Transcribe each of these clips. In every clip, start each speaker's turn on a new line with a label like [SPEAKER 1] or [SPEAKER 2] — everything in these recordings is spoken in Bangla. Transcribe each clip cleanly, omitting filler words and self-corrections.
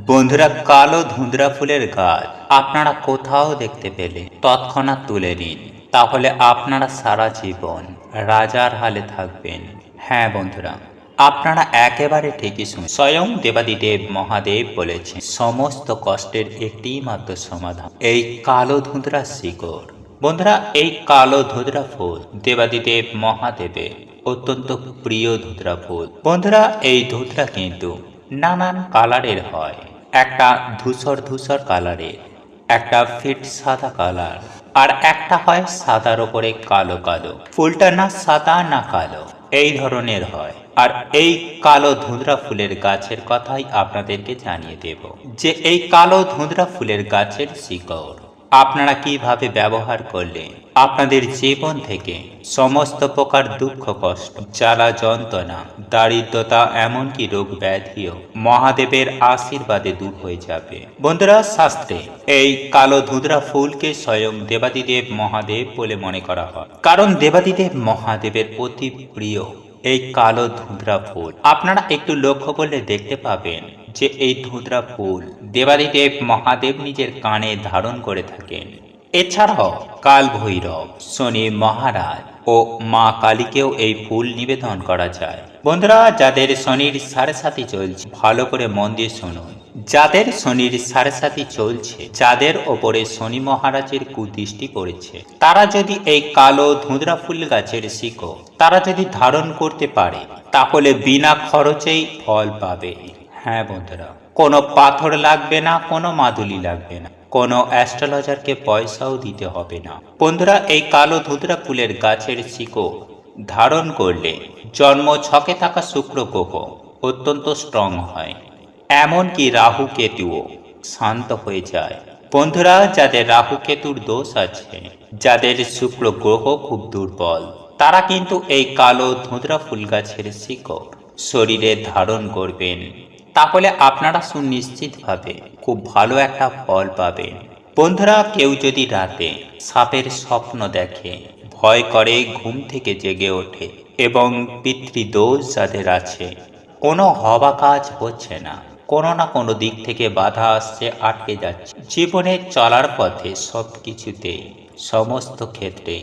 [SPEAKER 1] বন্ধুরা, কালো ধুঁদরা ফুলের গাছ আপনারা কোথাও দেখতে পেলে তৎক্ষণাৎ তুলে নিন, তাহলে আপনারা সারা জীবন রাজার হালে থাকবেন। হ্যাঁ বন্ধুরা, আপনারা একেবারে ঠিকই শুনে, স্বয়ং দেবাদিদেব মহাদেব বলেছেন সমস্ত কষ্টের একটি মাত্র সমাধান এই কালো ধুঁদরা শিকড়। বন্ধুরা, এই কালো ধুঁদরা ফুল দেবাদিদেব মহাদেবের অত্যন্ত প্রিয় ধুঁদরা ফুল। বন্ধুরা, এই ধুঁদরা কিন্তু নানান কালারের হয়। একটা ধূসর ধূসর কালারের, একটা ফিট সাদা কালার, আর একটা হয় সাদার ওপরে কালো কালো। ফুলটা না সাদা না কালো, এই ধরনের হয়। আর এই কালো ধুঁদরা ফুলের গাছের কথাই আপনাদেরকে জানিয়ে দেব, যে এই কালো ধুঁদরা ফুলের গাছের শিকড় আপনারা কিভাবে ব্যবহার করলে আপনাদের জীবন থেকে সমস্ত প্রকার দুঃখ কষ্ট, জ্বালা যন্ত্রণা, দারিদ্রতা, এমনকি রোগ ব্যাধিও মহাদেবের আশীর্বাদে দূর হয়ে যাবে। বন্ধুরা, শাস্ত্রে এই কালো ধুঁদরা ফুলকে স্বয়ং দেবাদিদেব মহাদেব বলে মনে করা হয়, কারণ দেবাদিদেব মহাদেবের অতি প্রিয় এই কালো ধুঁদরা ফুল। আপনারা একটু লক্ষ্য করলে দেখতে পাবেন যে এই ধুঁদরা ফুল দেবাদিদেব মহাদেব নিজের কানে ধারণ করে থাকেন। এছাড়াও কাল ভৈরব, শনি মহারাজ ও মা কালীকেও এই ফুল নিবেদন করা যায়। বন্ধুরা, যাদের শনির সাড়ে সাথী চলছে, ভালো করে মন দিয়ে শুনুন। যাদের শনির সাড়ে সাথী চলছে, যাদের ওপরে শনি মহারাজের কুদৃষ্টি পড়েছে, তারা যদি এই কালো ধুঁদরা ফুল গাছের শিকড় তারা যদি ধারণ করতে পারে, তাহলে বিনা খরচেই ফল পাবে। হ্যাঁ বন্ধুরা, কোনো পাথর লাগবে না, কোনো মাদুলি লাগবে না, কোনো অ্যাস্ট্রোলজারকে পয়সাও দিতে হবে না। বন্ধুরা, এই কালো ধুঁদরা ফুলের গাছের শিকড় ধারণ করলে জন্ম ছকে থাকা শুক্র গ্রহ অত্যন্ত স্ট্রং হয়, এমনকি রাহু কেতুও শান্ত হয়ে যায়। বন্ধুরা, যাদের রাহু কেতুর দোষ আছে, যাদের শুক্র গ্রহ খুব দুর্বল, তারা কিন্তু এই কালো ধুঁদরা ফুল গাছের শিকড় শরীরে ধারণ করবেন, তাহলে আপনারা সুনিশ্চিতভাবে খুব ভালো একটা ফল পাবেন। বন্ধুরা, কেউ যদি রাতে সাপের স্বপ্ন দেখে, ভয় করে, ঘুম থেকে জেগে ওঠে, এবং পিতৃদোষ যাদের আছে, কোনো হওয়া কাজ হচ্ছে না, কোনো না কোনো দিক থেকে বাধা আসছে, আটকে যাচ্ছে, জীবনে চলার পথে সব কিছুতেই, সমস্ত ক্ষেত্রে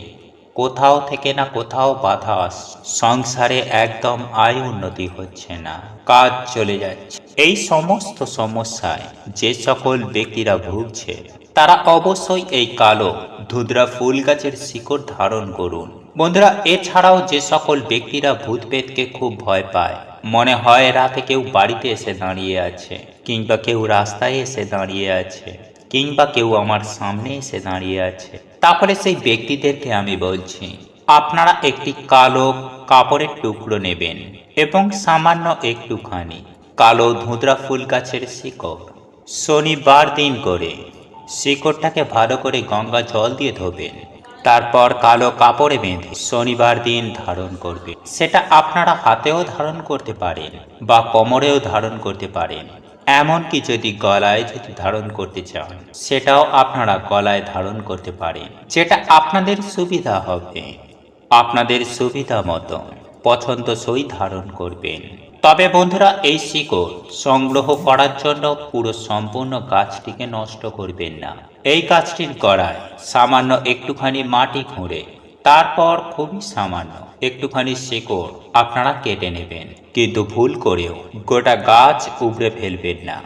[SPEAKER 1] কোথাও থেকে না কোথাও বাধা আসছে, সংসারে একদম আয় উন্নতি হচ্ছে না, কাজ চলে যাচ্ছে, এই সমস্ত সমস্যায় যে সকল ব্যক্তিরা ভুগছে, তারা অবশ্যই এই কালো ধুঁদরা ফুল গাছের শিকড় ধারণ করুন। বন্ধুরা, এছাড়াও যে সকল ব্যক্তিরা ভূত প্রেতকে খুব ভয় পায়, মনে হয় রাতে কেউ বাড়িতে এসে দাঁড়িয়ে আছে, কিংবা কেউ রাস্তায় এসে দাঁড়িয়ে আছে, কিংবা কেউ আমার সামনে এসে দাঁড়িয়ে আছে, তাহলে সেই ব্যক্তিদেরকে আমি বলছি, আপনারা একটি কালো কাপড়ের টুকরো নেবেন এবং সামান্য একটুখানি কালো ধুঁদরা ফুল গাছের শিকড় শনিবার দিন করে শিকড়টাকে ভালো করে গঙ্গা জল দিয়ে ধোবেন, তারপর কালো কাপড়ে বেঁধে শনিবার দিন ধারণ করবে। সেটা আপনারা হাতেও ধারণ করতে পারেন বা কোমরেও ধারণ করতে পারেন, এমনকি যদি গলায় যদি ধারণ করতে চান, সেটাও আপনারা গলায় ধারণ করতে পারেন, যেটা আপনাদের সুবিধা হবে। আপনাদের সুবিধা মতো পছন্দসই ধারণ করবেন। তবে বন্ধুরা, এই শিকড় সংগ্রহ করার জন্য পুরো সম্পূর্ণ গাছটিকে নষ্ট করবেন না। এই গাছটির গোড়ায় সামান্য একটুখানি মাটি খুঁড়ে, তারপর খুবই সামান্য একটুখানি শিকড় আপনারা কেটে নেবেন, কিন্তু ভুল করেও গোটা গাছ উপড়ে ফেলবেন না।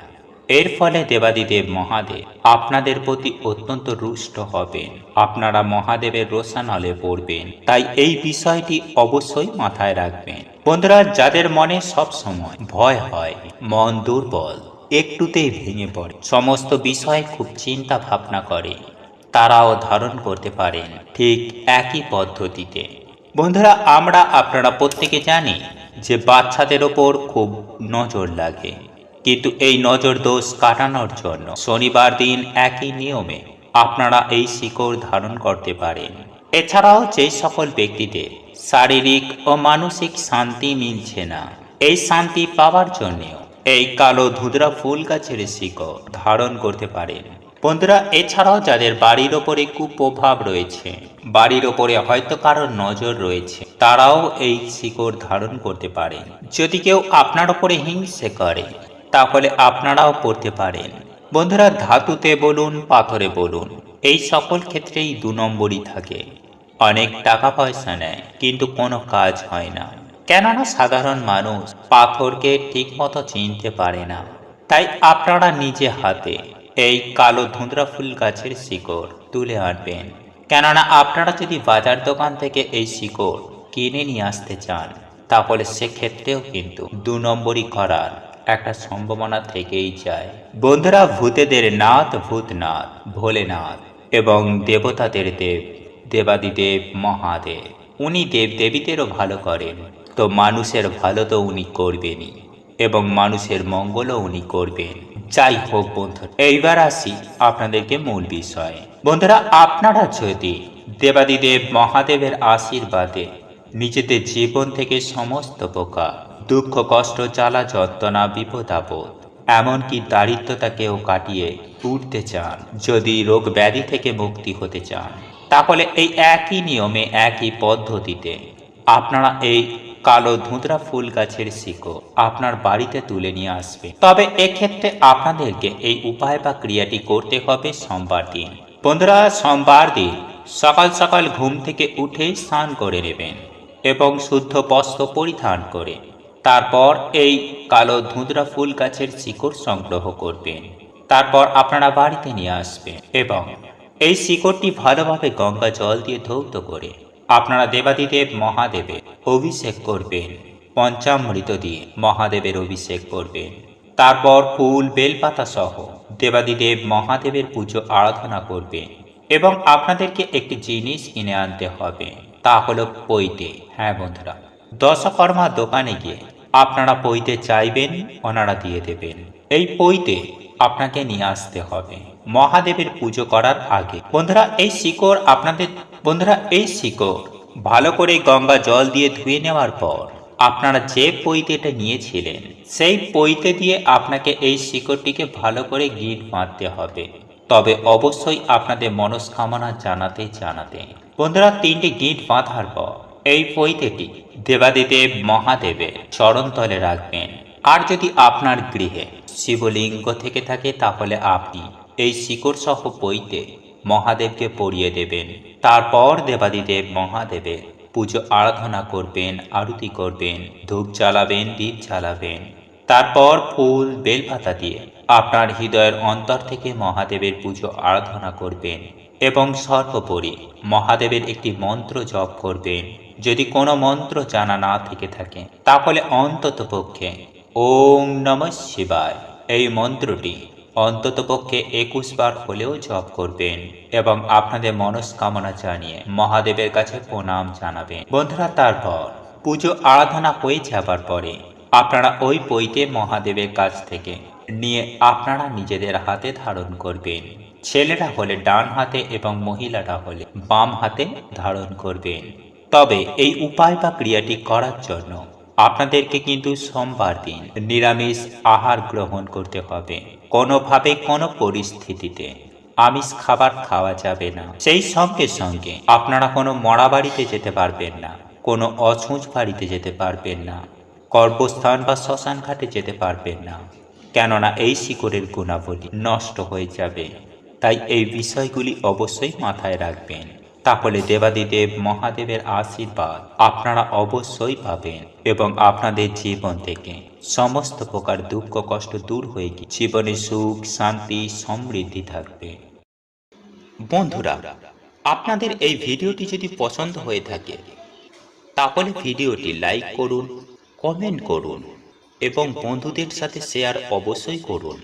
[SPEAKER 1] এর ফলে দেবাদিদেব মহাদেব আপনাদের প্রতি অত্যন্ত রুষ্ট হবেন, আপনারা মহাদেবের রোষানলে পড়বেন। তাই এই বিষয়টি অবশ্যই মাথায় রাখবেন। বন্ধুরা, যাদের মনে সব সময় ভয় হয়, মন দুর্বল, একটুতেই ভেঙে পড়ে, সমস্ত বিষয়ে খুব চিন্তা ভাবনা করে, তারাও ধারণ করতে পারেন ঠিক একই পদ্ধতিতে। বন্ধুরা, আপনারা প্রত্যেকে জানি যে বাচ্চাদের ওপর খুব নজর লাগে, কিন্তু এই নজর দোষ কাটানোর জন্য শনিবার দিন একই নিয়মে আপনারা এই শিকড় ধারণ করতে পারেন। এছাড়াও যে সকল ব্যক্তিদের শারীরিক ও মানসিক শান্তি মিলছে না, এই শান্তি পাওয়ার জন্যও এই কালো ধুঁদরা ফুল গাছের শিকড় ধারণ করতে পারেন। বন্ধুরা, এছাড়াও যাদের বাড়ির ওপরে কুপ্রভাব রয়েছে, বাড়ির ওপরে হয়তো কারোর নজর রয়েছে, তারাও এই শিকড় ধারণ করতে পারেন। যদি কেউ আপনার ওপরে হিংসে করে, তাহলে আপনারাও পড়তে পারেন। বন্ধুরা, ধাতুতে বলুন পাথরে বলুন, এই সকল ক্ষেত্রেই 2 নম্বরই থাকে। অনেক টাকা পয়সা নেয় কিন্তু কোনো কাজ হয় না, কেননা সাধারণ মানুষ পাথরকে ঠিকমতো চিনতে পারে না। তাই আপনারা নিজে হাতে এই কালো ধুঁদরা ফুল গাছের শিকড় তুলে আনবেন। কেননা আপনারা যদি বাজার দোকান থেকে এই শিকড় কিনে নিয়ে আসতে চান, তাহলে সেক্ষেত্রেও কিন্তু 2 নম্বরই করার একটা সম্ভাবনা থেকেই যায়। বন্ধুরা, ভূতেদের নাথ ভূতনাথ ভোলেনাথ এবং দেবতাদের দেব দেবাদিদেব মহাদেব, উনি দেব দেবীদেরও ভালো করেন, তো মানুষের ভালো তো উনি করবেনই এবং মানুষের মঙ্গলও উনি করবেন। যাই হোক বন্ধুরা, এইবার আসি আপনাদেরকে মূল বিষয়। বন্ধুরা, আপনারা যদি দেবাদিদেব মহাদেবের আশীর্বাদে নিজেদের জীবন থেকে সমস্ত প্রকার দুঃখ কষ্ট জ্বালা যন্ত্রণা বিপদ আপদ এমনকি দারিদ্রতাকেও কাটিয়ে উঠতে চান, যদি রোগ ব্যাধি থেকে মুক্তি হতে চান, তাহলে এই একই নিয়মে একই পদ্ধতিতে আপনারা এই কালো ধুঁদরা ফুল গাছের শিকড় আপনার বাড়িতে তুলে নিয়ে আসবে। তবে এক্ষেত্রে আপনাদেরকে এই উপায় বা ক্রিয়াটি করতে হবে সোমবার দিন। বন্ধুরা, সোমবার দিন সকাল সকাল ঘুম থেকে উঠে স্নান করে নেবেন এবং শুদ্ধ বস্ত্র পরিধান করে তারপর এই কালো ধুঁদরা ফুল গাছের শিকড় সংগ্রহ করবেন। তারপর আপনারা বাড়িতে নিয়ে আসবেন এবং এই শিকড়টি ভালোভাবে গঙ্গা জল দিয়ে ধৌত করে আপনারা দেবাদিদেব মহাদেবের অভিষেক করবেন। পঞ্চামৃত দিয়ে মহাদেবের অভিষেক করবেন। তারপর ফুল বেলপাতা সহ দেবাদিদেব মহাদেবের পুজো আরাধনা করবেন এবং আপনাদেরকে একটি জিনিস কিনে আনতে হবে, তা হলো পৈতে। হ্যাঁ বন্ধুরা, দশকর্মা দোকানে গিয়ে আপনারা পৈতে চাইবেন, ওনারা দিয়ে দেবেন। এই পৈতে আপনাকে নিয়ে আসতে হবে মহাদেবের পুজো করার আগে। বন্ধুরা, এই শিকড় ভালো করে গঙ্গা জল দিয়ে ধুয়ে নেওয়ার পর আপনারা যে পৈতেটা নিয়েছিলেন সেই পৈতে দিয়ে আপনাকে এই শিকড়টিকে ভালো করে গিঁট বাঁধতে হবে। তবে অবশ্যই আপনাদের মনস্কামনা জানাতে বন্ধুরা, 3টি গিঁট বাঁধার পর এই পৈতেটি দেবাদিদেব মহাদেবের চরণতলে রাখবেন। আর যদি আপনার গৃহে শিবলিঙ্গ থেকে থাকে, তাহলে আপনি এই শিকড় সহ পৈতে মহাদেবকে পরিয়ে দেবেন। তারপর দেবাদিদেব মহাদেবের পুজো আরাধনা করবেন, আরতি করবেন, ধূপ জ্বালাবেন, দীপ জ্বালাবেন। তারপর ফুল বেলপাতা দিয়ে আপনার হৃদয়ের অন্তর থেকে মহাদেবের পুজো আরাধনা করবেন এবং সর্বোপরি মহাদেবের একটি মন্ত্র জপ করবেন। যদি কোনো মন্ত্র জানা না থেকে থাকে, তাহলে অন্ততপক্ষে ওম নমঃ শিবায় এই মন্ত্রটি অন্ততপক্ষে 21 বার হলেও জপ করবেন এবং আপনাদের মনস্কামনা জানিয়ে মহাদেবের কাছে প্রণাম জানাবেন। বন্ধুরা, তারপর পুজো আরাধনা হয়ে যাবার পরে আপনারা ওই পৈতে মহাদেবের কাছ থেকে নিয়ে আপনারা নিজেদের হাতে ধারণ করবেন। ছেলেরা হলে ডান হাতে এবং মহিলারা হলে বাম হাতে ধারণ করবেন। তবে এই উপায় বা ক্রিয়াটি করার জন্য আপনাদেরকে কিন্তু সোমবার দিন নিরামিষ আহার গ্রহণ করতে হবে। কোনোভাবে কোনো পরিস্থিতিতে আমিষ খাবার খাওয়া যাবে না। সেই সঙ্গে সঙ্গে আপনারা কোনো মরা বাড়িতে যেতে পারবেন না, কোনো অছুঁচ বাড়িতে যেতে পারবেন না, কর্মস্থান বা শ্মশান ঘাটে যেতে পারবেন না, কেননা এই শিকড়ের গুণাবলী নষ্ট হয়ে যাবে। তাই এই বিষয়গুলি অবশ্যই মাথায় রাখবেন, তাহলে দেবাদিদেব মহাদেবের আশীর্বাদ আপনারা অবশ্যই পাবেন এবং আপনাদের জীবন থেকে সমস্ত প্রকার দুঃখ কষ্ট দূর হয়ে গিয়ে জীবনে সুখ শান্তি সমৃদ্ধি থাকবে। বন্ধুরা, আপনাদের এই ভিডিওটি যদি পছন্দ হয়ে থাকে, তাহলে ভিডিওটি লাইক করুন, কমেন্ট করুন এবং বন্ধুদের সাথে শেয়ার অবশ্যই করুন।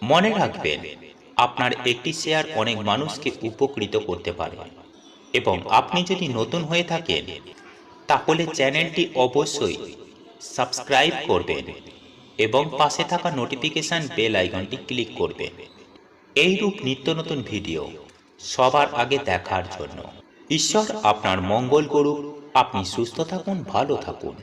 [SPEAKER 1] মনে রাখবেন, আপনার একটি শেয়ার অনেক মানুষকে উপকৃত করতে পারে। এবং আপনি যদি নতুন হয়ে থাকেন, তাহলে চ্যানেলটি অবশ্যই সাবস্ক্রাইব করবেন এবং পাশে থাকা নোটিফিকেশন বেল আইকনটি ক্লিক করবেন এইরূপ নিত্য নতুন ভিডিও সবার আগে দেখার জন্য। ঈশ্বর আপনার মঙ্গল করুক। আপনি সুস্থ থাকুন, ভালো থাকুন।